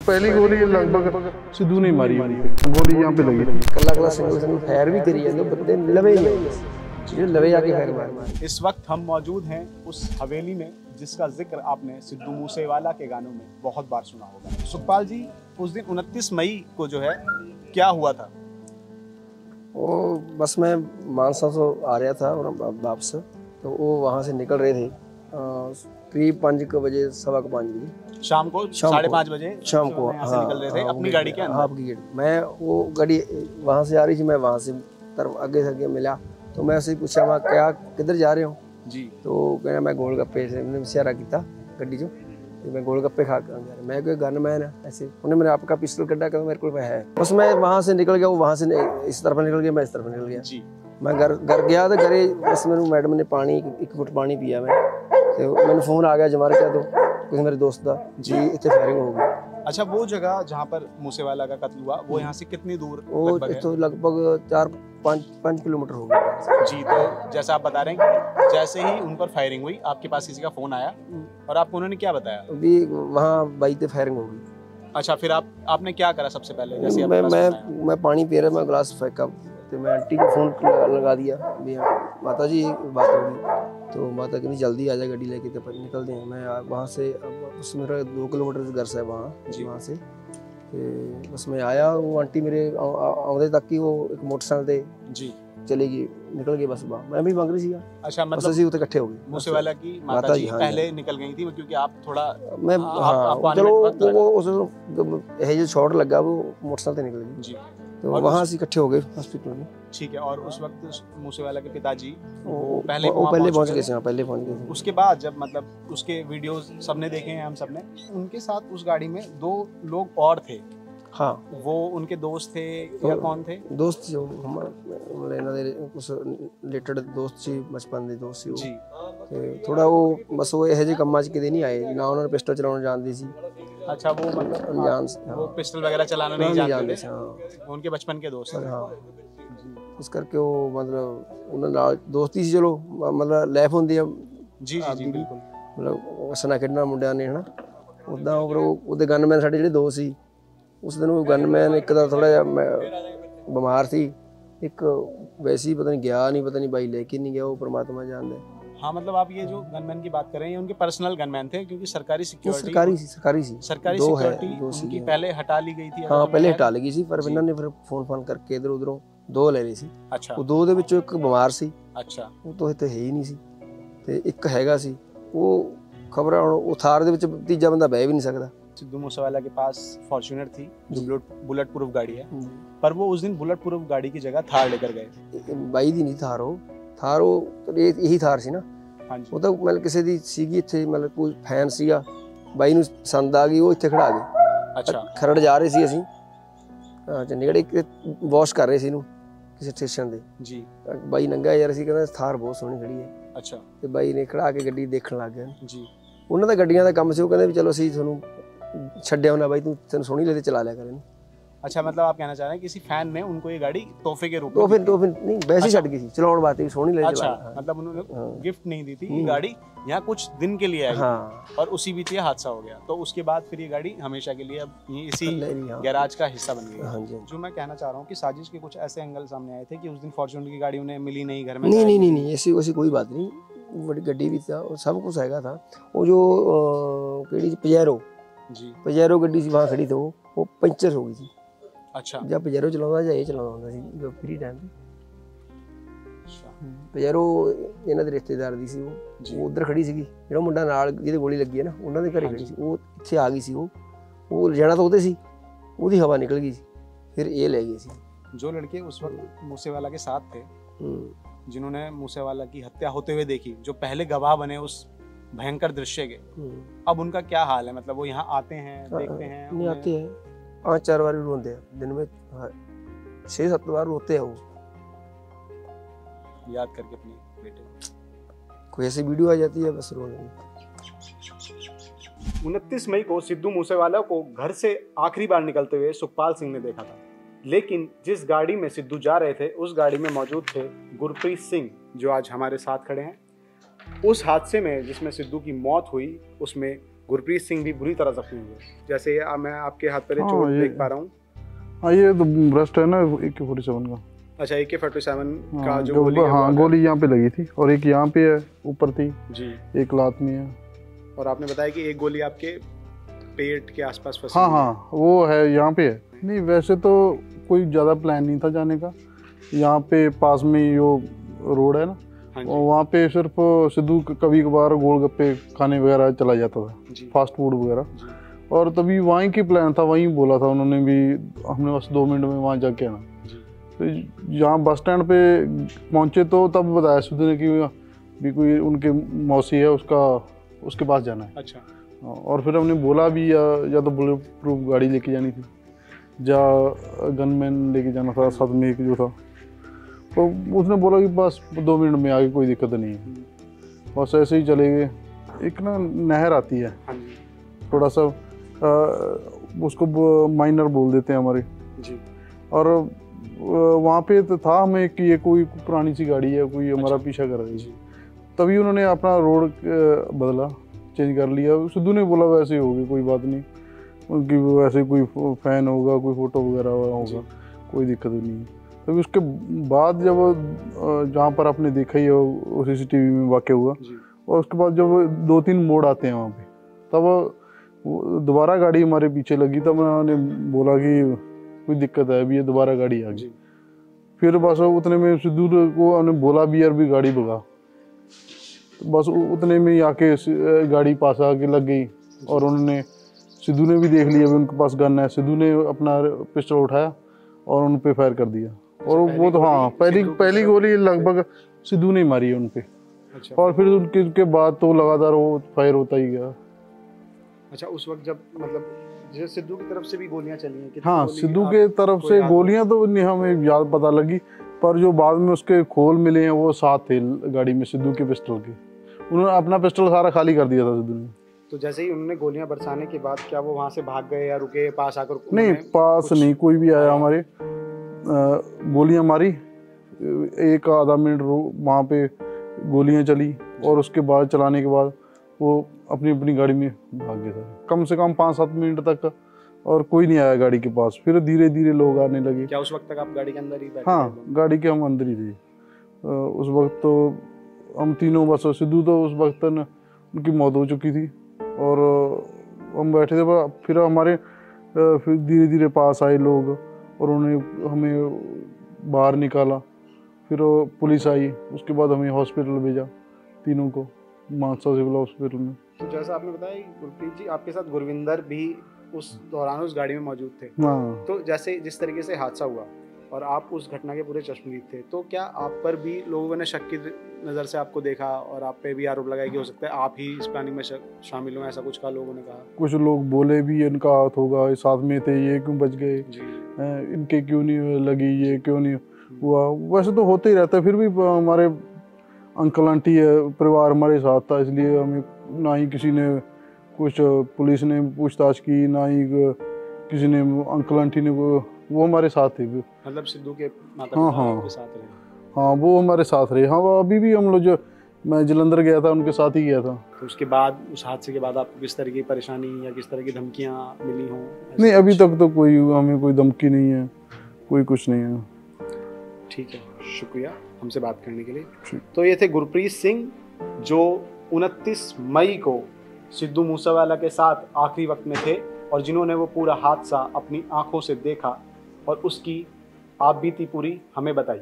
पहली गोली लगभग सिद्धू ने मारी, गोली यहाँ पे लगी। कला सिंगल फायर भी करी है, बंदे लवे ही लवे जाके फायर मार। इस वक्त हम मौजूद हैं उस हवेली में जिसका जिक्र आपने सिद्धू मूसेवाला के गानों में बहुत बार सुना होगा। सुखपाल जी, उस दिन 29 मई को जो है क्या हुआ था? वो बस मैं मानसा से आ रहा था और वापस, तो वो वहाँ से निकल रहे थे करीब 5 बजे, 5:15 बजे शाम को 5:30 बजे शाम को यहाँ से निकल रहे थे अपनी गाड़ी के अंदर। आपकी गाड़ी, मैं वो गाड़ी वहाँ से आ रही थी, मैं वहाँ से तरफ आगे मिला तो मैं उससे पूछा मैं क्या किधर जा रहे हो जी, तो कहना मैं गोलगप्पे से मैंने इशारा किया गड्डी जो मैं गोलगप्पे खा कर जा रहा, मैं कोई गनमैन है ऐसे, उन्हें मैंने आपका पिस्टल कटा कर मेरे को है, बस मैं वहाँ से निकल गया, वो वहाँ से इस तरफ निकल गया, मैं इस तरफ निकल गया जी। मैं घर गया तो घरे बस मैंने मैडम ने पानी 1 घुट पानी पिया मैं, तो मैंने फोन आ गया जमार क्या तो किसी मेरे दोस्त का जी इतने फायरिंग हो गई। अच्छा, वो जगह जहाँ पर मूसेवाला का कत्ल हुआ वो यहाँ से कितनी दूर वो तो लगभग 4-5 किलोमीटर हो गया जी। तो जैसा आप बता रहे हैं कि जैसे ही उन पर फायरिंग हुई आपके पास किसी का फोन आया और आपको उन्होंने क्या बताया? अभी वहाँ बाइक पे फायरिंग हो गई। अच्छा, फिर आपने क्या करा सबसे पहले? जैसे मैं पानी पी रहा, मैं गिलास फेंका तो मैं आंटी को फोन लगा दिया, माता जी बात होगी, तो माता कहती जल्दी आ जाए गाड़ी लेके तो निकलते हैं। मैं वहाँ से बस मेरा 2 किलोमीटर घर से है वहाँ से बस मैं आया, वो आंटी मेरे आउंदे तक ही वो एक मोटरसाइकिल ते जी चलेगी निकल गई बस वहाँ, मैं भी मंग रही थी। अच्छा, मतलब ਅਸੀਂ ਉੱਤੇ ਇਕੱਠੇ ਹੋ गए। मूसेवाला की माता जी पहले निकल गई थी क्योंकि आप थोड़ा मैं चलो वो उस ये शॉट लगा वो मोटरसाइकिल ते निकल गई जी, तो वहाँ से इकट्ठे हो गए हॉस्पिटल में। ठीक है, और उस वक्त मूसेवाला के पिताजी पहले पहुँच गए थे, पहले पहुँच गए। उसके बाद जब मतलब उसके वीडियोस सबने देखे हैं, हम सबने, उनके साथ उस गाड़ी में 2 लोग और थे। हाँ, वो उनके दोस्त थे या कौन थे? दोस्त जो हमारे कुछ रिलेटेड दोस्त सी, बचपन के दोस्त सी जी। थोड़ा वो बस वो ਇਹੋ ਜਿਹੇ ਕੰਮਾਂ 'ਚ ਕਿਤੇ नहीं आए ना, उन्होंने पिस्टल चलाना जानती सी। अच्छा, वो मतलब अनजान से वो पिस्टल वगैरह चलाना नहीं जानते थे। हाँ, उनके बचपन के दोस्त। हाँ, इस करके वो मतलब उन्होंने नाल दोस्ती सी, चलो मतलब लाइफ होंदी है जी जी जी बिल्कुल, मतलब हसना खेडना मुंडिਆਂ ने है ना, उदा ਉਹਦੇ ਗਨਮੈਨ ਸਾਡੇ ਜਿਹੜੇ 2 ਸੀ उस दिन वो गनमैन एक तो थोड़ा बीमार थी, एक वैसे ही पता नहीं गया नहीं, पता नहीं भाई लेके नहीं गया, वो परमात्मा जानता है। हाँ, मतलब आप ये जो गनमैन की बात कर रहे हैं उनके पर्सनल गनमैन थे क्योंकि सरकारी सिक्योरिटी सिक्योरिटी उनकी पहले हटा ली गई थी। हाँ, पहले हटा ली गई थी, पर इन्होंने फिर फोन करके इधर उधरों 2 ले रही सी। अच्छा, वो 2 ਦੇ ਵਿੱਚੋਂ ਇੱਕ ਬਿਮਾਰ ਸੀ। ਅੱਛਾ, ਉਹ ਤਾਂ ਇੱਥੇ ਹੈ ਹੀ ਨਹੀਂ ਸੀ ਤੇ ਇੱਕ ਹੈਗਾ ਸੀ, ਉਹ ਖਬਰਾਂ ਹੁਣ ਉਹ ਥਾਰ ਦੇ ਵਿੱਚ ਤੀਜਾ ਬੰਦਾ ਬਹਿ ਵੀ ਨਹੀਂ ਸਕਦਾ। सिद्धू मूसेवाला के पास फॉर्च्यूनर थी जो बुलेट प्रूफ गाड़ी है, पर वो उस दिन बुलेट प्रूफ गाड़ी की जगह थार लेकर गए। बाई दी नहीं थार वो यही थार सी ना। हाँ जी, वो तो मतलब किसी दी सीगी इत्थे, मतलब कोई फैन सीगा, बाई ਨੂੰ ਪਸੰਦ ਆ ਗਈ, ਉਹ ਇੱਥੇ ਖੜਾ ਗਏ। ਅੱਛਾ, ਖਰੜ ਜਾ ਰਹੇ ਸੀ ਅਸੀਂ ਚੰਡੀਗੜ੍ਹ, ਇੱਕ ਵਾਸ਼ ਕਰ ਰਹੇ ਸੀ ਇਹਨੂੰ ਕਿਸੇ ਸਟੇਸ਼ਨ ਤੇ ਜੀ। ਬਾਈ ਨੰਗਾ ਯਾਰ, ਅਸੀਂ ਕਹਿੰਦਾ ਥਾਰ ਬਹੁਤ ਸੋਹਣੀ ਖੜੀ ਹੈ। ਅੱਛਾ, ਤੇ ਬਾਈ ਨੇ ਖੜਾ ਕੇ ਗੱਡੀ ਦੇਖਣ ਲੱਗ ਗਿਆ ਜੀ। ਉਹਨਾਂ ਦਾ ਗੱਡੀਆਂ ਦਾ ਕੰਮ ਸੀ, ਉਹ ਕਹਿੰਦੇ ਵੀ ਚਲੋ ਅਸੀਂ ਤੁਹਾਨੂੰ ਛੱਡਿਆ ਹੋਣਾ ਬਾਈ, ਤੈਨੂੰ ਸੋਹਣੀ ਲੱਗਦੀ ਚਲਾ ਲਿਆ ਕਰ ਇਹਨੂੰ। अच्छा, मतलब आप कहना चाह रहे हैं किसी फैन ने उनको ये गाड़ी तोहफे के रूप में तोहफे नहीं वैसे ही छड़ गई थी, चलाउण वास्ते सोहनी लगी। अच्छा, मतलब उन्होंने गिफ्ट नहीं दी थी, ये गाड़ी यहाँ कुछ दिन के लिए आई। हाँ, और उसी बीच ये हादसा हो गया, तो उसके बाद फिर ये गाड़ी हमेशा के लिए अब ये इसी गैराज का हिस्सा बन गई। हाँ जी, जो मैं कहना चाह रहा हूँ कि साजिश के कुछ ऐसे एंगल सामने आए थे कि उस दिन फॉर्च्यूनर की गाड़ी उन्हें मिली नहीं घर में। नहीं ऐसी कोई बात नहीं, बड़ी गड्डी भी था और सब कुछ हैगा था। वो जो पजेरो जी, पजेरो गड्डी सी वहाँ खड़ी थी, वो पंचर हो गई थी। अच्छा, जब पजेरो चलाਉਂਦਾ ਜਾਂ ਇਹ ਚਲਾਉਂਦਾ ਹੁੰਦਾ ਸੀ ਜੋ ਫ੍ਰੀ ਟਾਈਮ ਤੇ। ਅੱਛਾ, ਪजेरो ਇਹਨਾਂ ਦੇ ਰਿਸ਼ਤੇਦਾਰ ਦੀ ਸੀ, ਉਹ ਉਧਰ ਖੜੀ ਸੀਗੀ, ਜਿਹੜਾ ਮੁੰਡਾ ਨਾਲ ਜਿਹਦੇ ਗੋਲੀ ਲੱਗੀ ਹੈ ਨਾ, ਉਹਨਾਂ ਦੇ ਘਰੇ ਖੜੀ ਸੀ, ਉਹ ਇੱਥੇ ਆ ਗਈ ਸੀ, ਉਹ ਜਾਣਾ ਤਾਂ ਉਹਦੇ ਸੀ, ਉਹਦੀ ਹਵਾ ਨਿਕਲ ਗਈ ਸੀ, फिर ये ले गए थे। जो लड़के उस वक्त मूसेवाला के साथ थे, जिन्होंने मूसेवाला की हत्या होते हुए देखी, जो पहले गवाह बने उस भयंकर दृश्य के, अब उनका क्या हाल है? मतलब वो यहाँ आते हैं, देखते हैं? नहीं आते हैं, 5-4 बार रोते हैं दिन में, 6-7 बार रोते हैं वो, याद करके अपने बेटे। कोई ऐसी वीडियो आ जाती है बस रो देंगे। 29 मई को सिद्धू मूसेवाला को घर से आखिरी बार निकलते हुए सुखपाल सिंह ने देखा था, लेकिन जिस गाड़ी में सिद्धू जा रहे थे उस गाड़ी में मौजूद थे गुरप्रीत सिंह, जो आज हमारे साथ खड़े हैं। उस हादसे में जिसमें सिद्धू की मौत हुई, उसमें गुरप्रीत सिंह भी बुरी तरह जख्मी हुए, जैसे मैं आपके हाथ पर चोट देख पा रहा हूँ। हाँ ये तो ब्रस्ट है ना AK-47 का। अच्छा AK-47 का हाँ, जो गोली है, हाँ गोली यहाँ पे लगी थी और एक यहाँ पे है ऊपर थी जी, एक लात में है। और आपने बताया कि एक गोली आपके पेट के आसपास फंसी। हाँ हाँ वो है यहाँ पे है। नहीं वैसे तो कोई ज़्यादा प्लान नहीं था जाने का, यहाँ पे पास में जो रोड है ना, और वहाँ पे सिर्फ सिद्धू कभी कभार गोलगप्पे खाने वगैरह चला जाता था, फास्ट फूड वगैरह, और तभी वहीं की प्लान था, वहीं बोला था उन्होंने भी, हमने बस 2 मिनट में वहाँ जाके आना। तो यहाँ बस स्टैंड पे पहुँचे तो तब बताया सिद्धू ने कि भी कोई उनके मौसी है उसके पास जाना है। अच्छा। और फिर हमने बोला भी या तो बुलेट प्रूफ गाड़ी लेके जानी थी या गनमैन लेके जाना था, साथ में एक जो था, तो उसने बोला कि बस 2 मिनट में आगे कोई दिक्कत नहीं है। बस ऐसे ही चले गए। एक ना नहर आती है, थोड़ा सा उसको माइनर बोल देते हैं हमारे जी, और वहाँ पे तो था हमें कि ये कोई पुरानी सी गाड़ी है, कोई हमारा पीछा कर रही है। तभी उन्होंने अपना रोड बदला, चेंज कर लिया। सिद्धू ने बोला वैसे होगी, कोई बात नहीं, उनकी वैसे कोई फैन होगा, कोई फोटो वगैरह होगा, कोई दिक्कत नहीं है। तभी उसके बाद जब जहाँ पर आपने देखा ही हो CCTV में वाक़या हुआ, और उसके बाद जब 2-3 मोड़ आते हैं वहाँ पे, तब दोबारा गाड़ी हमारे पीछे लगी। तब उन्होंने बोला कि कोई दिक्कत है, अभी ये दोबारा गाड़ी आ गई। फिर बस उतने में सिद्धू को हमने बोला भी यार भी गाड़ी भगा, बस उतने में आके गाड़ी पास आके लग गई, और उन्होंने सिद्धू ने भी देख लिया भी उनके पास गन है। सिद्धू ने अपना पिस्टल उठाया और उन पे फायर कर दिया, और वो तो हाँ पहली गोली लगभग सिद्धू ने मारी है उन पे। अच्छा। और फिर उनके बाद तो लगातार वो फायर होता ही गया। अच्छा, उस वक्त जब मतलब जैसे सिद्धू की तरफ से भी गोलियां चली हैं? हाँ सिद्धू के तरफ से गोलियां तो नहीं हमें याद पता लगी, पर जो बाद में उसके खोल मिले हैं वो साथ थे गाड़ी में सिद्धू के पिस्टल के। उन्होंने अपना पिस्टल सारा खाली कर दिया था सिद्धू ने। तो जैसे ही उन्होंने गोलियां बरसाने के बाद क्या वो वहां से भाग गए या रुके, पास आकर? नहीं, पास नहीं कोई भी आया हमारे, गोलियां मारी, 1-आधा मिनट वहाँ पे गोलियां चली, और उसके बाद चलाने के बाद वो अपनी गाड़ी में भाग गया था। कम से कम 5-7 मिनट तक और कोई नहीं आया गाड़ी के पास। फिर धीरे धीरे लोग आने लगे। क्या उस वक्त तक आप गाड़ी के अंदर ही बैठे? हाँ गाड़ी के हम अंदर ही थे उस वक्त। तो हम तीनों, बस सिद्धू तो उस वक्त उनकी मौत हो चुकी थी, और हम बैठे थे। फिर हमारे फिर धीरे धीरे पास आए लोग, और उन्होंने हमें बाहर निकाला। फिर पुलिस आई, उसके बाद हमें हॉस्पिटल भेजा तीनों को, मानसा सिविल हॉस्पिटल में। तो जैसा आपने बताया गुरप्रीत जी, आपके साथ गुरविंदर भी उस दौरान उस गाड़ी में मौजूद थे। हाँ। तो जैसे जिस तरीके से हादसा हुआ और आप उस घटना के पूरे चश्मदीद थे, तो क्या आप पर भी लोगों ने शक की नज़र से आपको देखा और आप पे भी आरोप लगाया कि हो सकता है आप ही इस प्लानिंग में शामिल हो? ऐसा कुछ कहा लोगों ने? कहा कुछ लोग बोले भी इनका हाथ होगा, साथ में थे, ये क्यों बच गए, इनके क्यों नहीं लगी, ये क्यों नहीं हुआ। वैसे तो होते ही रहता है, फिर भी हमारे अंकल आंटी है, परिवार हमारे साथ था, इसलिए हमें ना ही किसी ने कुछ पुलिस ने पूछताछ की, ना ही किसी ने अंकल आंटी ने, वो हमारे साथ थे। मतलब सिद्धू के माता-पिता के साथ रहे? हाँ वो हमारे साथ रहे। हाँ अभी भी हम लोग, जो मैं जलंधर गया था उनके साथ ही गया था। तो उसके बाद, उस हादसे के बाद आपको किस तरह की परेशानी या किस तरह की धमकियाँ मिली हों? नहीं, अभी तक तो हमें कोई धमकी नहीं है, कोई कुछ नहीं है। ठीक है, शुक्रिया हमसे बात करने के लिए। तो ये थे गुरप्रीत सिंह, जो 29 मई को सिद्धू मूसेवाला के साथ आखिरी वक्त में थे, और जिन्होंने वो पूरा हादसा अपनी आंखों से देखा और उसकी आप बीती पूरी हमें बताई।